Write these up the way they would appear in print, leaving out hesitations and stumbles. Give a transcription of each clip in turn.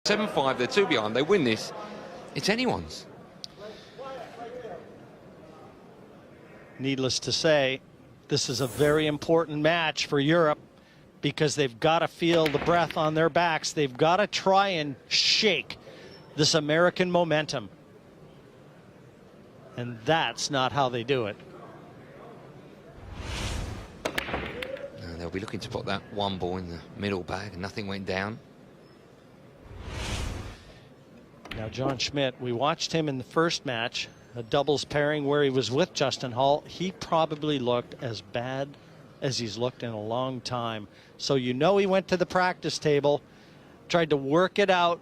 7-5, they're 2 behind, they win this, it's anyone's. Needless to say, this is a very important match for Europe because they've got to feel the breath on their backs. They've got to try and shake this American momentum. And that's not how they do it. They'll be looking to put that one ball in the middle bag and nothing went down. Now John Schmidt, we watched him in the first match, a doubles pairing where he was with Justin Hall. He probably looked as bad as he's looked in a long time. So you know he went to the practice table, tried to work it out,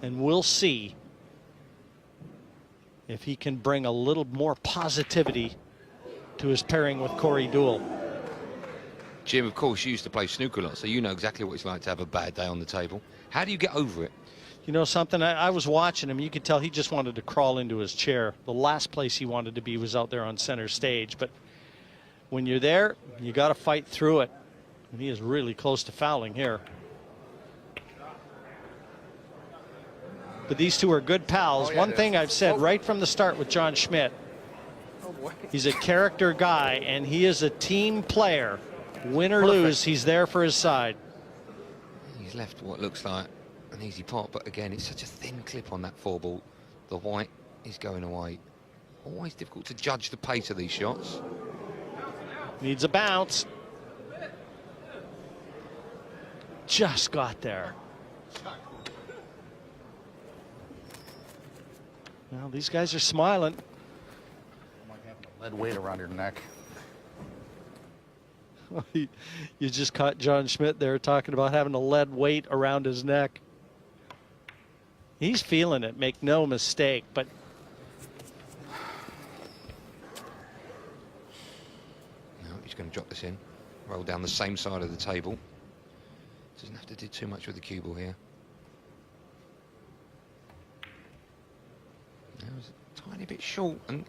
and we'll see if he can bring a little more positivity to his pairing with Corey Deuel. Jim, of course, you used to play snooker a lot, so you know exactly what it's like to have a bad day on the table. How do you get over it? You know something, I was watching him, you could tell he just wanted to crawl into his chair. The last place he wanted to be was out there on center stage, but when you're there, you got to fight through it. And he is really close to fouling here. But these two are good pals. One thing I've said right from the start with John Schmidt, he's a character guy and he is a team player. Win or lose, he's there for his side. He's left what looks like an easy pot, but again, it's such a thin clip on that 4-ball. The white is going away. Always difficult to judge the pace of these shots. Needs a bounce. Just got there. Well, these guys are smiling. Lead weight around your neck. You just caught John Schmidt there talking about having a lead weight around his neck. He's feeling it, make no mistake, but no, he's going to drop this in, roll down the same side of the table. Doesn't have to do too much with the cue ball here. That was a tiny bit short, and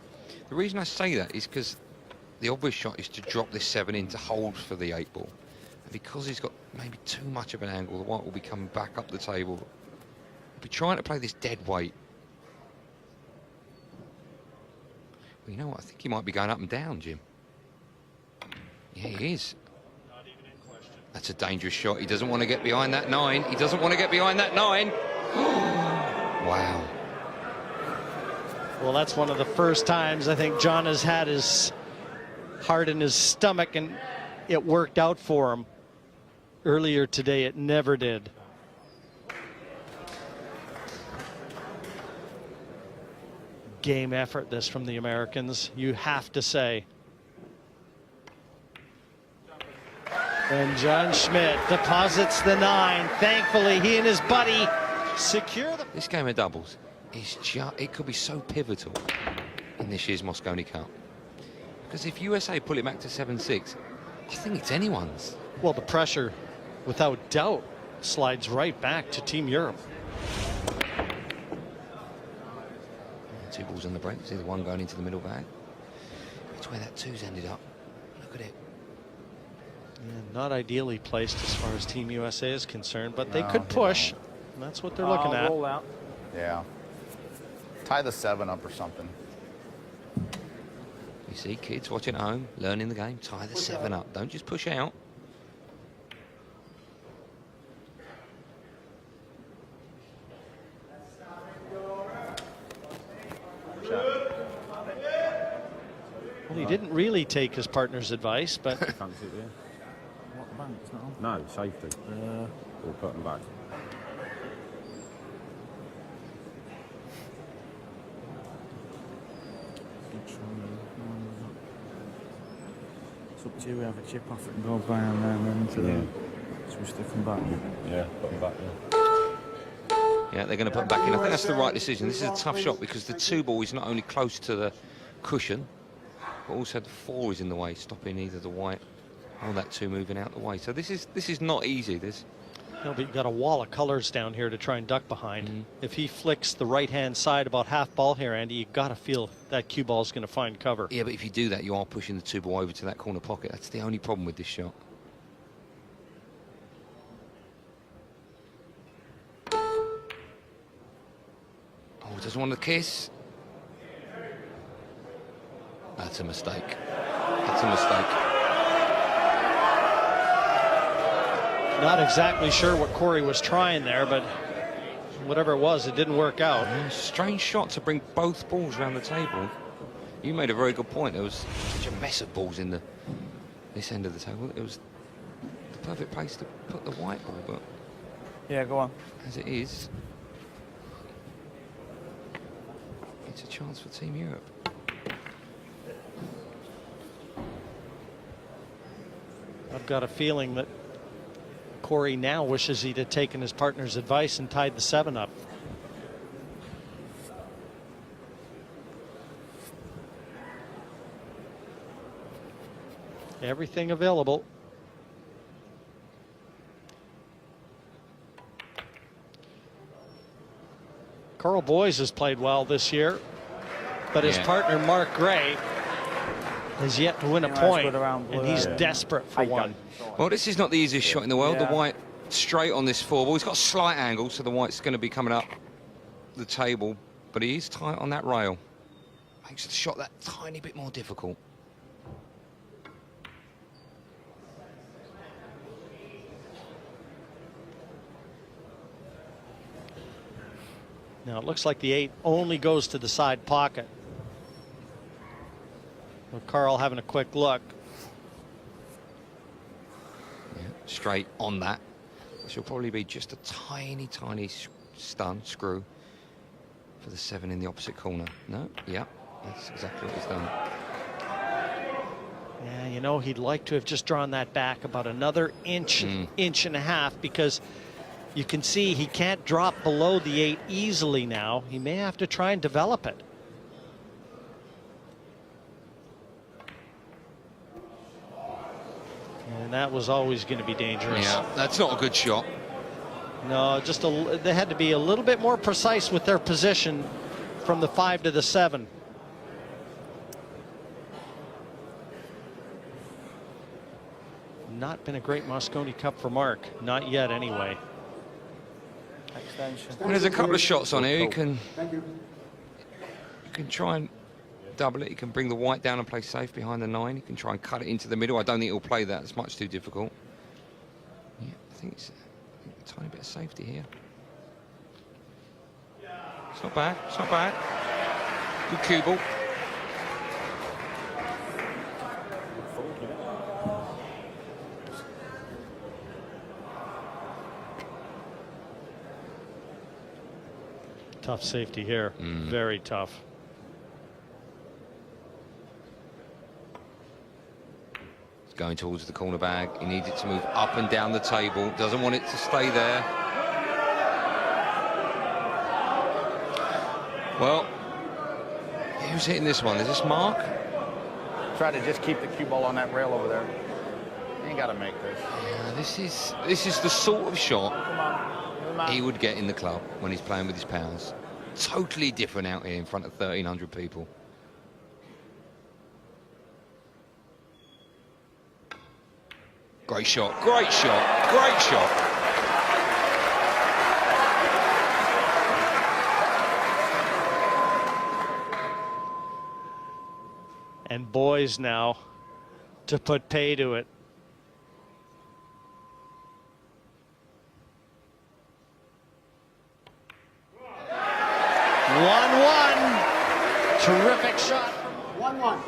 the reason I say that is because the obvious shot is to drop this 7 in to hold for the 8-ball. And because he's got maybe too much of an angle, the white will be coming back up the table. He'll be trying to play this dead weight. Well, you know what? I think he might be going up and down, Jim. Yeah, he is. not even in question. That's a dangerous shot. He doesn't want to get behind that 9. He doesn't want to get behind that 9. Wow. Well, that's one of the first times I think John has had his heart in his stomach and it worked out for him. Earlier today, it never did. Game effort, this from the Americans, you have to say. And John Schmidt deposits the 9. Thankfully, he and his buddy secure the... This game of doubles is just, it could be so pivotal in this year's Mosconi Cup. Because if USA pull it back to 7-6, I think it's anyone's. Well, the pressure, without doubt, slides right back to Team Europe. 2 balls on the break. See the 1 going into the middle bag. It's where that 2's ended up. Look at it. Yeah, not ideally placed as far as Team USA is concerned, but they could push. And that's what they're looking at. Roll out. Yeah. Tie the 7 up or something. You see kids watching at home, learning the game. Tie the 7 up. Don't just push out. Well, he didn't really take his partner's advice, but Fancy it, yeah. What, the bank's not on? No, safety. We'll put them back. It's up to you. We have a chip off it and go down there and then into the... So we stick them back. Yeah, put them back, yeah. Yeah, they're going to put them back in. I think that's the right decision. This is a tough shot because the 2-ball is not only close to the cushion, but also the 4 is in the way, stopping either the white or that 2 moving out the way. So this is not easy. This. he'll be got a wall of colors down here to try and duck behind. If he flicks the right-hand side about half ball here, Andy, you got to feel that cue ball is going to find cover. Yeah, but if you do that, you are pushing the 2-ball over to that corner pocket. That's the only problem with this shot. Doesn't want to kiss. That's a mistake. That's a mistake. Not exactly sure what Corey was trying there, but whatever it was, it didn't work out. Yeah, strange shot to bring both balls around the table. You made a very good point. There was such a mess of balls in this end of the table. It was the perfect place to put the white ball, but Yeah, go on. as it is, it's a chance for Team Europe. I've got a feeling that Corey now wishes he'd have taken his partner's advice and tied the 7 up. Everything available. Karl Boyes has played well this year, but his partner Mark Gray has yet to win a point, and he's desperate for one. Well, this is not the easiest shot in the world. The white straight on this 4 ball. He's got a slight angle, so the white's going to be coming up the table, but he is tight on that rail. Makes the shot that tiny bit more difficult. Now it looks like the 8 only goes to the side pocket. Well, Karl having a quick look. Yeah, straight on that. This will probably be just a tiny, tiny screw for the 7 in the opposite corner. No, yeah, that's exactly what he's done. Yeah, you know, he'd like to have just drawn that back about another inch, inch and a half, because you can see he can't drop below the 8 easily now. He may have to try and develop it. And that was always going to be dangerous. Yeah, that's not a good shot. No, just they had to be a little bit more precise with their position from the 5 to the 7. Not been a great Mosconi Cup for Mark. Not yet, anyway. Extension. Well, there's a couple of shots on here. You can try and double it. You can bring the white down and play safe behind the 9. You can try and cut it into the middle. I don't think he'll play that. It's much too difficult. Yeah, I think it's a tiny bit of safety here. It's not bad. It's not bad. Good cue ball. Tough safety here. Very tough. It's going towards the corner bag. He needs it to move up and down the table. Doesn't want it to stay there. Well, who's hitting this one? Is this Mark? Try to just keep the cue ball on that rail over there. You ain't got to make this. Yeah, this is the sort of shot he would get in the club when he's playing with his pals. Totally different out here in front of 1,300 people. Great shot, great shot, great shot. And Boyes now to put pay to it. Terrific shot. 1-1.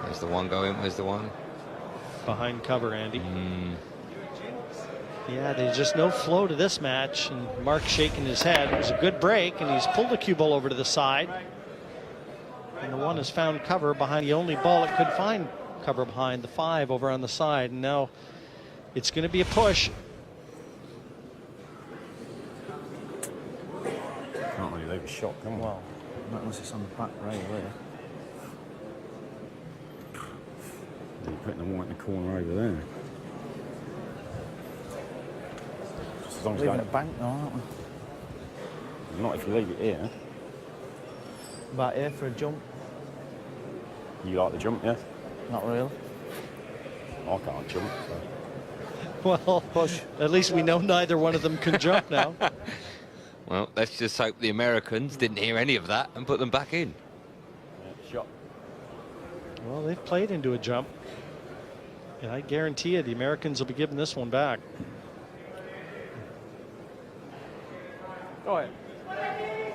Where's the one going? Where's the one? Behind cover, Andy. Yeah, there's just no flow to this match, and Mark shaking his head. It was a good break, and he's pulled the cue ball over to the side. And the 1 has found cover behind the only ball it could find cover behind, the 5 over on the side. And now it's going to be a push. Can't really leave a shot, can we? Well, not unless it's on the back rail there. You're putting the white in the corner over there. Just as long as Leaving you it bank though, aren't we? not if you leave it here. About here for a jump. You like the jump, yeah? Not really. I can't jump, so. Well, Push. at least we know neither one of them can jump now. Well, let's just hope the Americans didn't hear any of that and put them back in. Yeah, shot. Well, they've played into a jump. And I guarantee you the Americans will be giving this one back. Go ahead.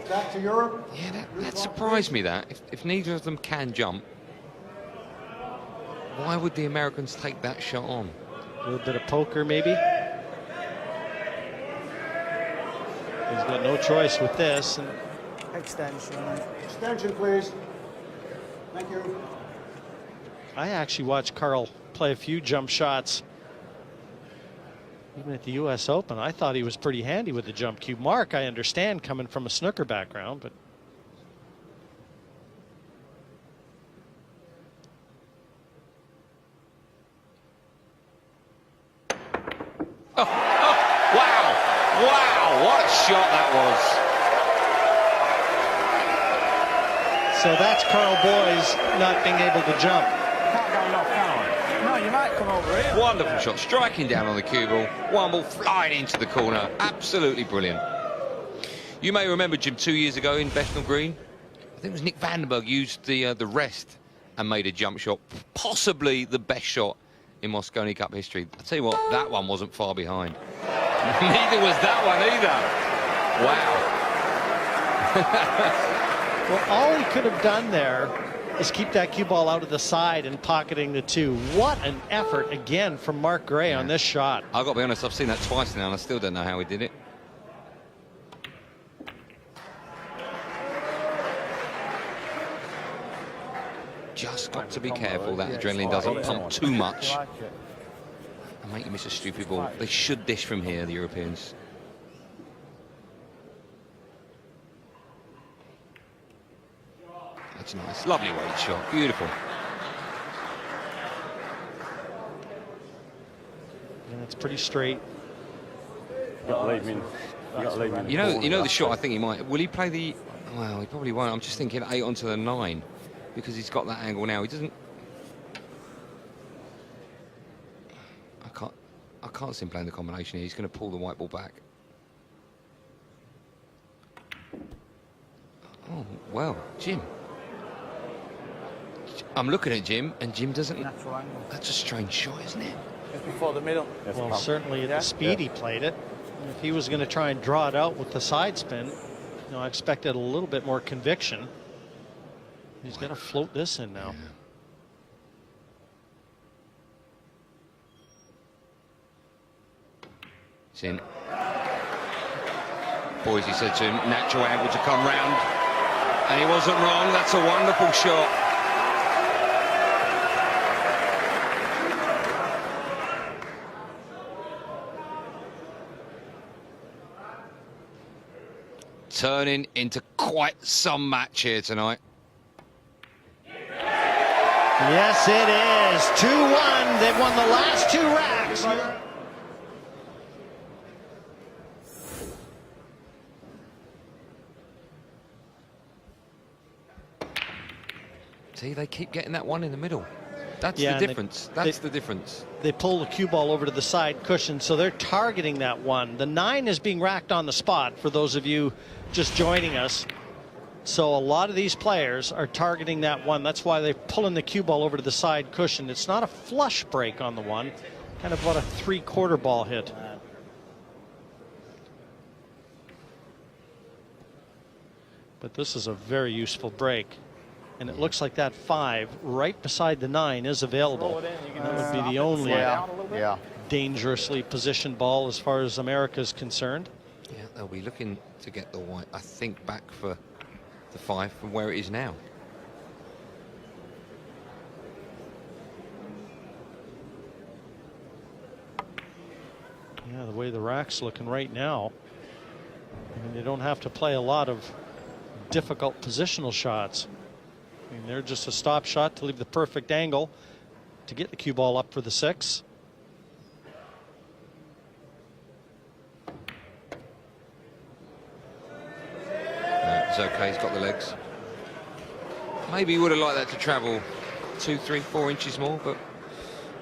Back to Europe. Yeah, that surprised me, that. If neither of them can jump, why would the Americans take that shot on? A little bit of poker, maybe. He's got no choice with this. And Extension. Extension, please. Thank you. I actually watched Karl play a few jump shots. Even at the U.S. Open, I thought he was pretty handy with the jump cue. Mark, I understand, coming from a snooker background, but Wow, what a shot that was. so that's Karl Boyes not being able to jump. Can't go off, can I? No, you might come over here. Wonderful shot, striking down on the cue ball. One ball flying into the corner. Absolutely brilliant. You may remember, Jim, 2 years ago in Bethnal Green, I think it was Nick Vandenberg used the rest and made a jump shot, possibly the best shot in Mosconi Cup history. I'll tell you what, that one wasn't far behind. Neither was that one either. Wow. Well, all he could have done there is keep that cue ball out of the side and pocketing the two. What an effort again from Mark Gray on this shot. I've got to be honest, I've seen that twice now and I still don't know how he did it. Just got to be careful that adrenaline doesn't pump too much and make you miss a stupid ball. They should dish from here, the Europeans. That's nice. Lovely weight shot. Beautiful. And it's pretty straight. You got to leave me in. You know the shot I think he might. Will he play the... Well, he probably won't. I'm just thinking 8 onto the 9 because he's got that angle now. He doesn't... I can't see him playing the combination here. He's going to pull the white ball back. Oh, well, Jim. I'm looking at Jim, and Jim doesn't... Natural angle. That's a strange shot, isn't it? Just before the middle. Well, certainly at the speed he played it. If he was going to try and draw it out with the side spin, you know, I expected a little bit more conviction. He's got to float this in now. Yeah. It's in. Boyes, he said to him, natural angle to come round. And he wasn't wrong. That's a wonderful shot. Turning into quite some match here tonight. Yes, it is. 2-1. They've won the last 2 racks. See, they keep getting that one in the middle. That's Yeah, the difference. That's the difference. They pull the cue ball over to the side cushion, so they're targeting that one. The 9 is being racked on the spot for those of you just joining us. So a lot of these players are targeting that one. That's why they're pulling the cue ball over to the side cushion. It's not a flush break on the one, kind of what a 3/4 ball hit. But this is a very useful break. And it looks like that 5 right beside the 9 is available. And that would be the only dangerously positioned ball as far as America is concerned. Yeah, they'll be looking to get the white, I think, back for the 5 from where it is now. Yeah, the way the rack's looking right now, I mean, they don't have to play a lot of difficult positional shots. I mean, they're just a stop shot to leave the perfect angle to get the cue ball up for the 6. No, it's okay, he's got the legs. Maybe he would have liked that to travel 2, 3, 4 inches more, but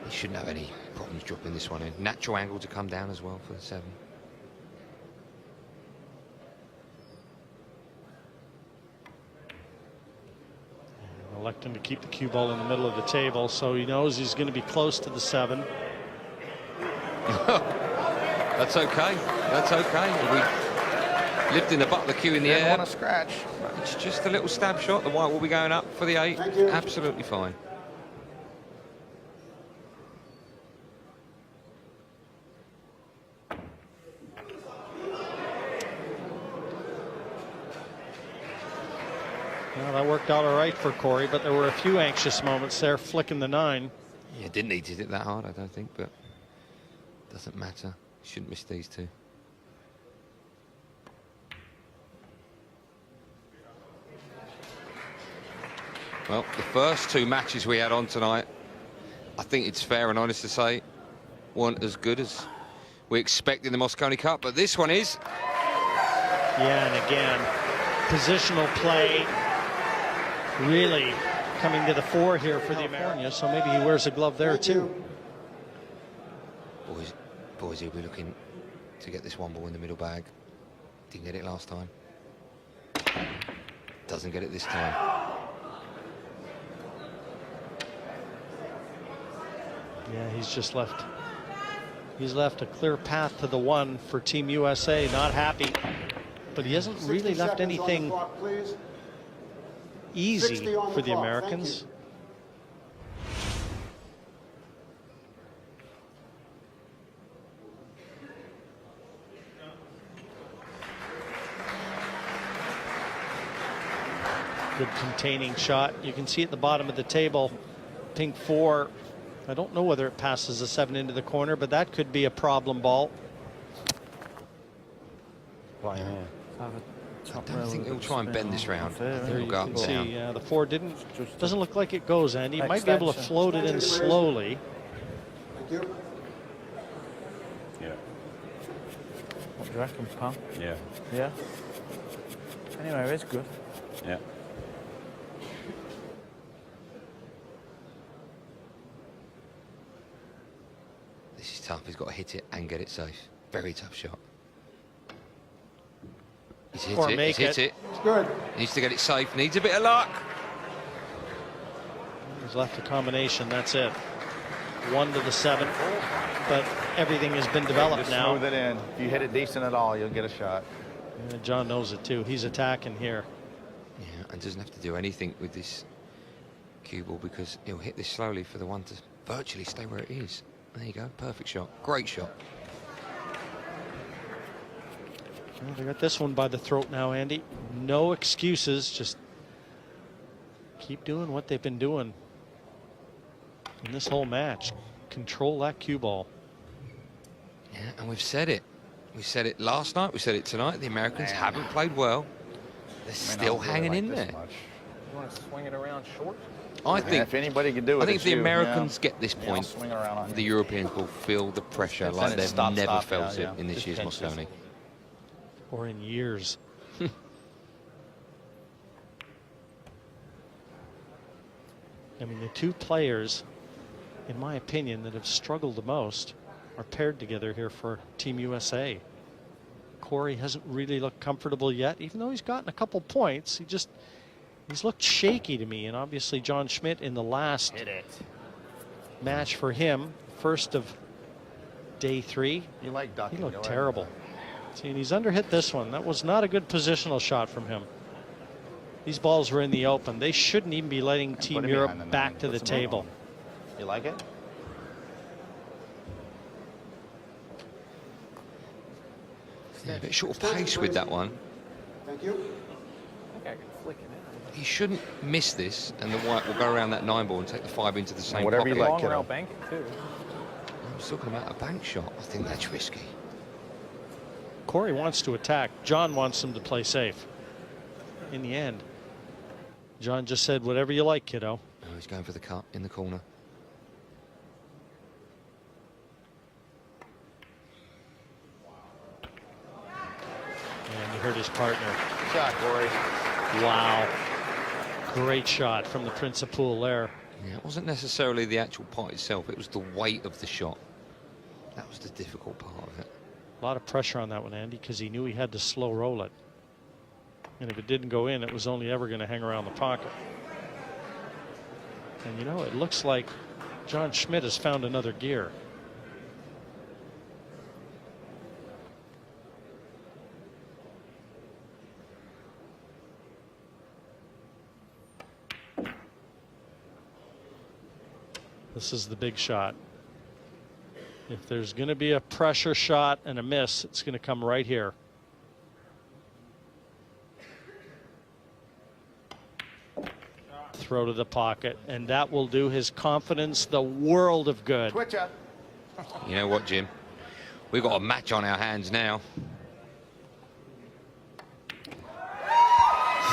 he shouldn't have any problems dropping this one in. Natural angle to come down as well for the 7. Electing to keep the cue ball in the middle of the table, so he knows he's going to be close to the 7. That's okay. That's okay. We lifting the butt of the cue in the Didn't air. want to scratch. It's just a little stab shot. The white will be going up for the 8. Thank you. Absolutely fine. Well, that worked out all right for Corey, but there were a few anxious moments there, flicking the 9. Yeah, didn't need to hit it that hard, I don't think, but doesn't matter. Shouldn't miss these 2. Well, the first 2 matches we had on tonight, I think it's fair and honest to say, weren't as good as we expect in the Mosconi Cup, but this one is. Yeah, and again, positional play really coming to the fore here for the Americans, so maybe he wears a glove there too. Boys, he'll be looking to get this 1 ball in the middle bag. Didn't get it last time. Doesn't get it this time. Yeah, he's left a clear path to the 1 for Team USA. Not happy, but he hasn't really left anything easy for the Americans. Good containing shot. You can see at the bottom of the table, pink 4. I don't know whether it passes the 7 into the corner, but that could be a problem ball. Right here. I don't think he'll try and bend this round. There you go up can and see down. the 4 doesn't look like it goes, Andy. He might be able to float it in slowly. Thank you. Yeah. What do you reckon, pal? Yeah. Yeah? Anyway, it's good. Yeah. This is tough. He's got to hit it and get it safe. Very tough shot. He's hit Or it. make He's hit it. it. It's good. Needs to get it safe. Needs a bit of luck. He's left a combination. That's it. 1 to the 7. But everything has been developed Just now. smooth it in. If you hit it decent at all, you'll get a shot. John knows it too. He's attacking here. Yeah, and doesn't have to do anything with this cue ball because he'll hit this slowly for the 1 to virtually stay where it is. There you go. Perfect shot. Great shot. Well, they got this one by the throat now, Andy. No excuses. Just keep doing what they've been doing in this whole match. Control that cue ball. Yeah, and we've said it. We said it last night. We said it tonight. The Americans haven't played well. They're still hanging in there. You want to swing it around short? I And think if anybody can do it, I think it's if the you. Americans Yeah. get this Yeah, I'll point, swing it around on the you. Europeans will feel the pressure It's like in it, they've stop, never stop, felt yeah, it in this Just year's tenses. Mosconi. Or in years. I mean, the 2 players, in my opinion, that have struggled the most are paired together here for Team USA. Corey hasn't really looked comfortable yet, even though he's gotten a couple points. He's looked shaky to me, and obviously John Schmidt in the last match for him, first of day 3, You like ducking. he looked go ahead. terrible. See, and he's underhit this one. That was not a good positional shot from him. These balls were in the open. They shouldn't even be letting Put Team it Europe behind the back nine. to Put the some weight table. on it. You like it? Yeah, a bit short of pace with that one. Thank you. He shouldn't miss this, and the white will go around that 9 ball and take the 5 into the same Whatever pocket. you like, kiddo. I'm talking about a bank shot. I think that's risky. Corey wants to attack. John wants him to play safe. In the end, John just said, whatever you like, kiddo. Oh, he's going for the cut in the corner. And he hurt his partner. Shot, Corey. Wow. Great shot from the Principal there. Yeah, it wasn't necessarily the actual pot itself, it was the weight of the shot. That was the difficult part of it. A lot of pressure on that one, Andy, because he knew he had to slow roll it. And if it didn't go in, it was only ever going to hang around the pocket. And you know, it looks like John Schmidt has found another gear. This is the big shot. If there's going to be a pressure shot and a miss, it's going to come right here. Throw to the pocket, and that will do his confidence the world of good. Twitch up. You know what, Jim? We've got a match on our hands now.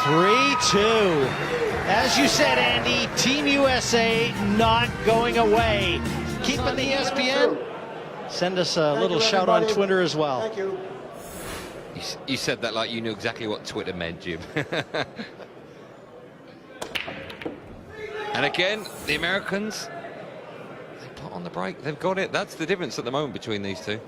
3-2. As you said, Andy, Team USA not going away. Keeping the ESPN. Send us a little shout on Twitter as well. Thank you. You said that like you knew exactly what Twitter meant, Jim. And again, the Americans, they put on the brake. They've got it. That's the difference at the moment between these two.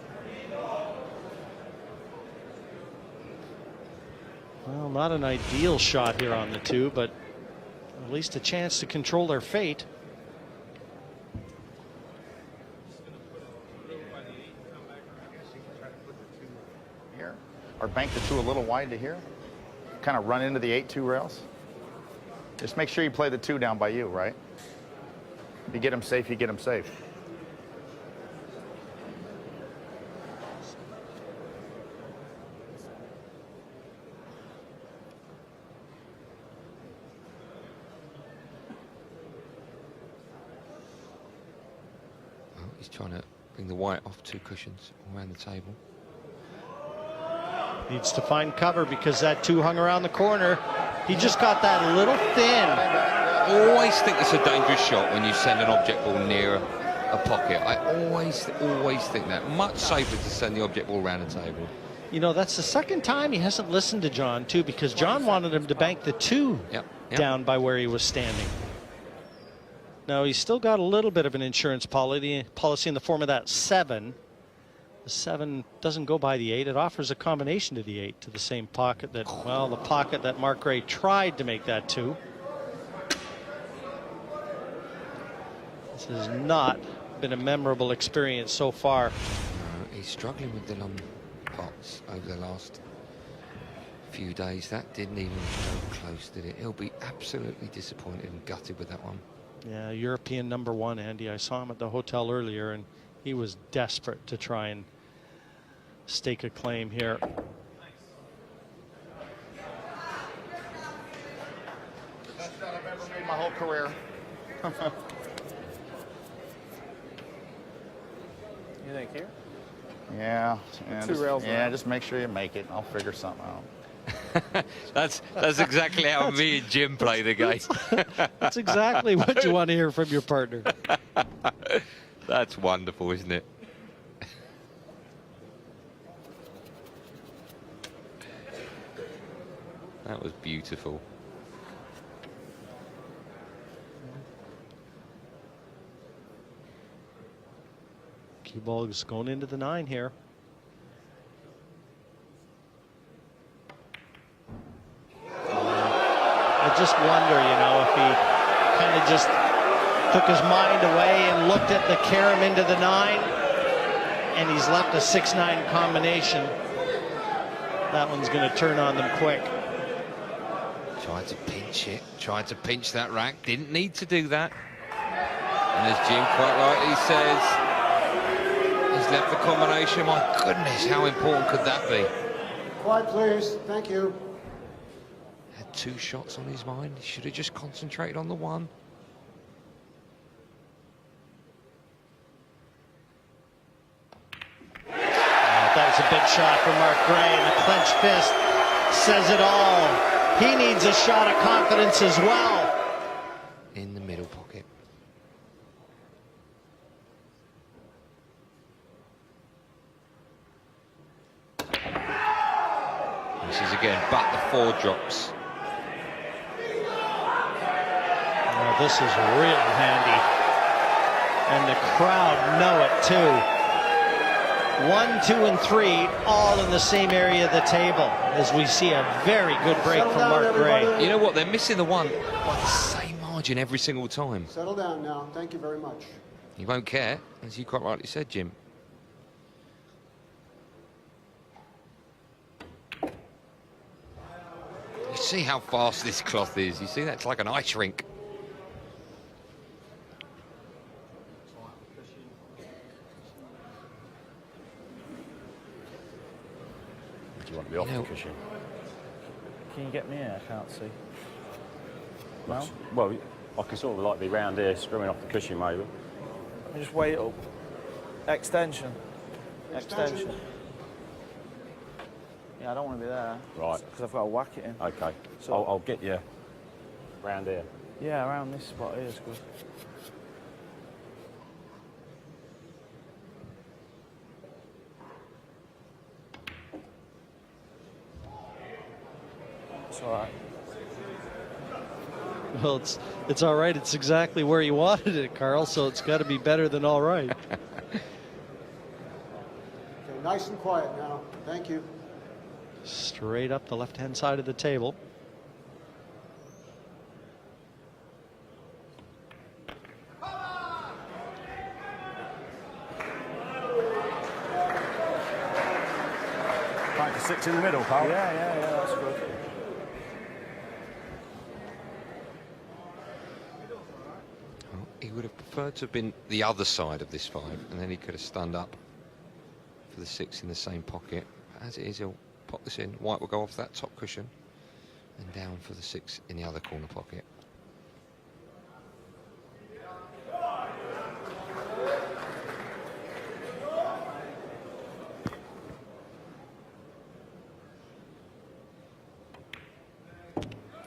Well, not an ideal shot here on the two, but at least a chance to control their fate. Here, or bank the 2 a little wide to here. Kind of run into the 8-2 rails. Just make sure you play the 2 down by you, right? If you get them safe, you get them safe. Well, he's trying to bring the white off 2 cushions around the table. Needs to find cover because that 2 hung around the corner. He just got that a little thin. I always think it's a dangerous shot when you send an object ball near a pocket. I always think that. Much safer to send the object ball around the table. You know, that's the second time he hasn't listened to John, too, because John wanted him to bank the 2 down by where he was standing. Now, he's still got a little bit of an insurance policy in the form of that 7. The 7 doesn't go by the 8. It offers a combination to the 8 to the same pocket that, well, the pocket that Mark Gray tried to make that 2. This has not been a memorable experience so far. He's struggling with the long pots over the last few days. That didn't even go close, did it? He'll be absolutely disappointed and gutted with that one. Yeah, European #1, Andy. I saw him at the hotel earlier, and he was desperate to try and stake a claim here. Best shot I've ever made my whole career. You think here? Yeah, rails just make sure you make it. I'll figure something out. That's exactly how me and Jim play the game. That's exactly what you want to hear from your partner. That's wonderful, isn't it? That was beautiful. Cue ball is going into the 9 here. I just wonder, you know, if he kind of just took his mind away and looked at the carom into the 9, and he's left a 6-9 combination. That one's going to turn on them quick. Tried to pinch it, tried to pinch that rack, didn't need to do that. And as Jim quite rightly says, he's left the combination. My goodness, how important could that be? Quiet, please. Thank you. Had 2 shots on his mind. He should have just concentrated on the 1. That was a big shot from Mark Gray, and the clenched fist says it all. He needs a shot of confidence as well. In the middle pocket. This is again, but the 4 drops. this is real handy. And the crowd know it too. 1, 2, and 3, all in the same area of the table, as we see a very good break from Mark Gray. You know what? They're missing the one by the same margin every single time. Settle down now. Thank you very much. He won't care, as you quite rightly said, Jim. You see how fast this cloth is. You see that's like an ice rink. Do you want to be off the cushion? Can you get me here? I can't see. No? Well, I can sort of like be round here, screwing off the cushion maybe. Let me just wait up. Extension. Extension. Yeah, I don't want to be there. Right. Because I've got to whack it in. Okay. So I'll get you round here. Yeah, around this spot here is good. It's all right. Well, it's all right. It's exactly where you wanted it, Karl, so it's got to be better than all right. Okay, nice and quiet now. Thank you. Straight up the left-hand side of the table. Trying to 6 in the middle, pal. Yeah, that's good. He would have preferred to have been the other side of this 5, and then he could have stunned up for the 6 in the same pocket. But as it is, he'll pop this in. White will go off that top cushion and down for the 6 in the other corner pocket.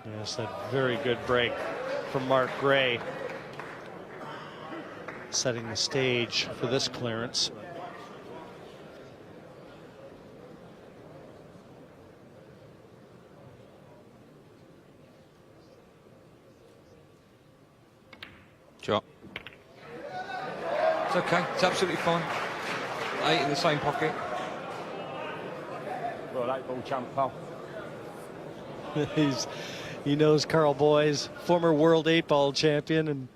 Yes, that very good break from Mark Gray, setting the stage for this clearance. Shot. It's okay. It's absolutely fine. 8 in the same pocket. Well, 8-ball champ, pal. He knows Karl Boyes, former world 8-ball champion, and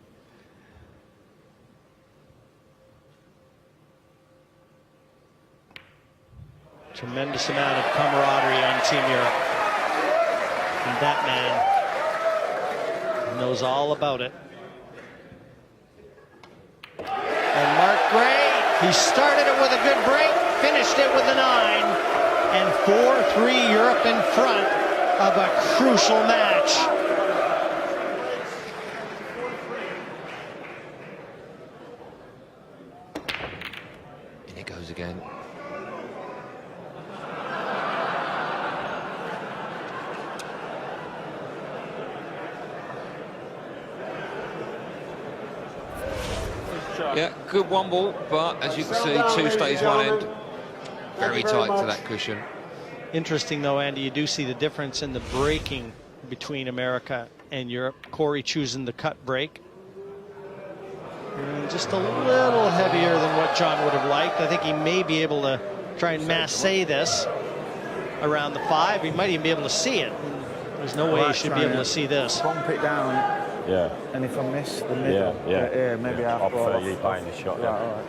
tremendous amount of camaraderie on Team Europe. And that man knows all about it. And Mark Gray, he started it with a good break, finished it with a 9, and 4-3 Europe in front of a crucial match. And it goes again. Yeah, good 1-ball, but as you can see, 2 stays one end. Very tight to that cushion. Interesting though, Andy, you do see the difference in the braking between America and Europe. Corey choosing the cut brake. And just a little heavier than what John would have liked. I think he may be able to try and masse this around the 5. He might even be able to see it. There's no way he should be able to see this. Bump it down. Yeah. And if I miss the middle, maybe yeah. half. I prefer you playing the shot. Yeah, all right.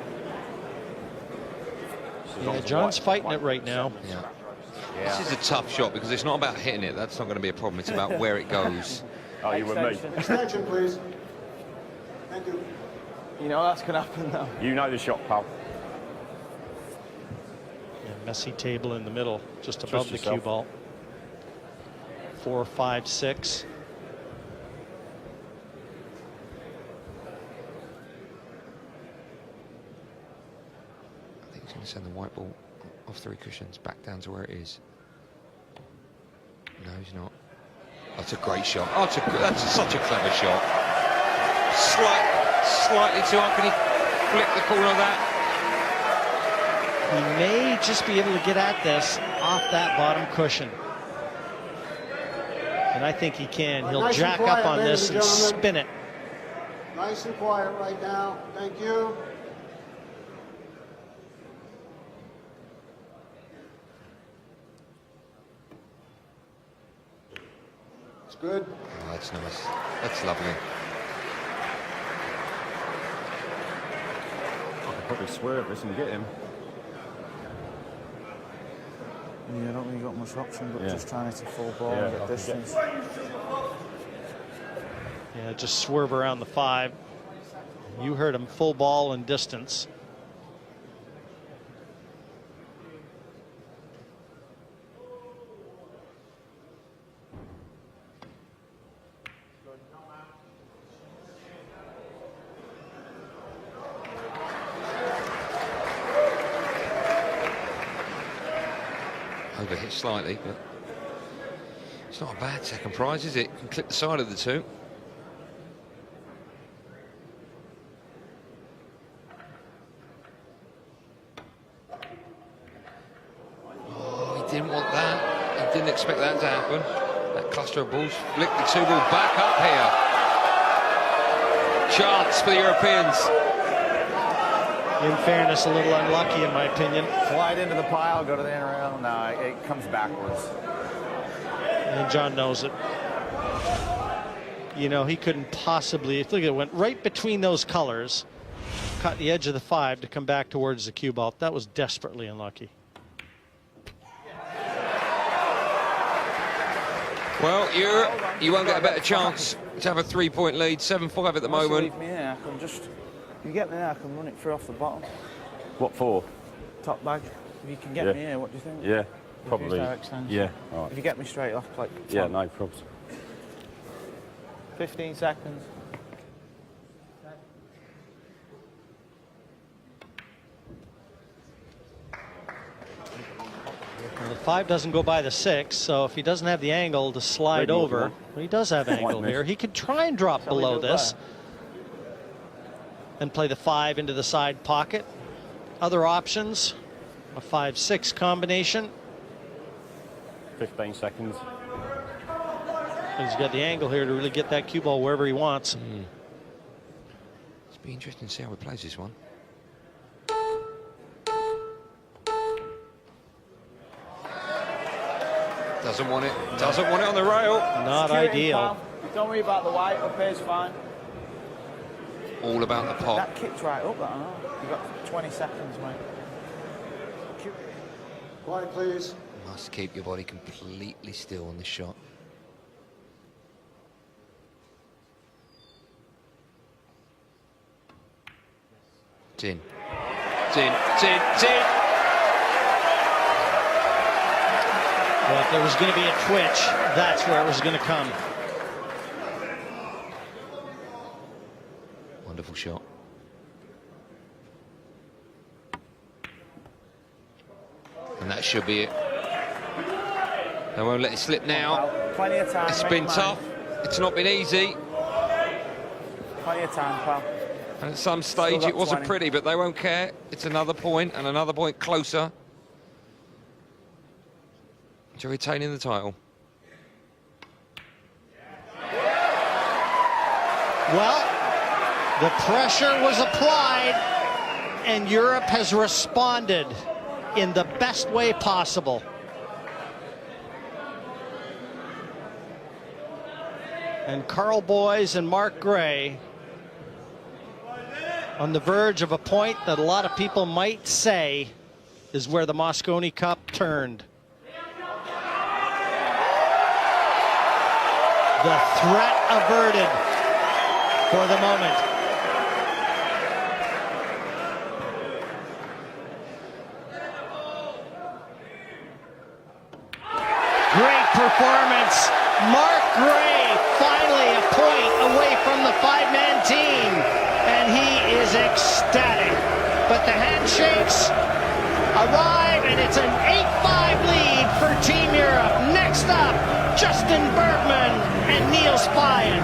Yeah, John's fighting it right now. Yeah. This is a tough shot because it's not about hitting it. That's not going to be a problem. It's about where it goes. Oh, you with me? Extension, please. Thank you. You know that's going to happen now. You know the shot, pal. Yeah, messy table in the middle, just above the yourself. cue ball. 4, 5, 6. I think he's going to send the white ball off 3 cushions back down to where it is. No, he's not. That's a great shot. Oh, that's such a clever shot. Slightly too high. Can he flip the corner of that? He may just be able to get at this off that bottom cushion. And I think he can. He'll Nice and jack quiet, up on ladies this and and gentlemen. spin it. Nice and quiet right now. Thank you. It's good. Oh, that's nice. That's lovely. I could probably swerve this and get him. Yeah, I don't really got much option, but Yeah. just trying to hit a full ball Yeah, and I get can distance. Yeah, just swerve around the 5. You heard him, full ball and distance. Overhit slightly, but it's not a bad second prize, is it? Can clip the side of the 2. Oh, he didn't want that. He didn't expect that to happen. That cluster of balls flicked the 2 ball back up here. Chance for the Europeans. In fairness, a little unlucky in my opinion. Slide into the pile, go to the inner rail. No, it comes backwards. And John knows it. You know, he couldn't possibly, look at it, went right between those colors, caught the edge of the 5 to come back towards the cue ball. That was desperately unlucky. Well, you won't get a better chance to have a 3-point lead. 7-5 at the Once you moment. leave me there, I can just, if you get me there, I can run it through off the bottom. What for? Top bag. If you can get Yeah. me here, what do you think? Yeah, probably. direct extension. Yeah, all right. If you get me straight off, like Yeah, no problems. 15 seconds. Well, the 5 doesn't go by the 6, so if he doesn't have the angle to slide Maybe over, one. well, he does have angle miss. here. He could try and drop Shall we below do this that? and play the 5 into the side pocket. Other options, a 5-6 combination. 15 seconds. He's got the angle here to really get that cue ball wherever he wants. It's be interesting to see how he plays this one. Doesn't want it. Doesn't want it on the rail. Not Security, ideal. pal. Don't worry about the white. Up here's fine. All about the pop. That kicked right up, that, I know. You've got 20 seconds, mate. Quiet, please. Must keep your body completely still on this shot. It's in. It's in. It's in. It's in. Well, if there was going to be a twitch, that's where it was going to come. Wonderful shot. And that should be it. They won't let it slip now. Pal, plenty of time. It's make been mine. tough. It's not been easy. Plenty of time, pal. And at some stage got it wasn't 20. pretty, but they won't care. It's another point and another point closer to retaining the title. Well, the pressure was applied, and Europe has responded in the best way possible. And Karl Boyes and Mark Gray on the verge of a point that a lot of people might say is where the Mosconi Cup turned. The threat averted for the moment. Great performance. Mark Gray finally a point away from the 5-man team, and he is ecstatic. But the handshakes arrive, and it's an 8-5 lead for Team Europe. Next up, Justin Bergman and Niels Feijen.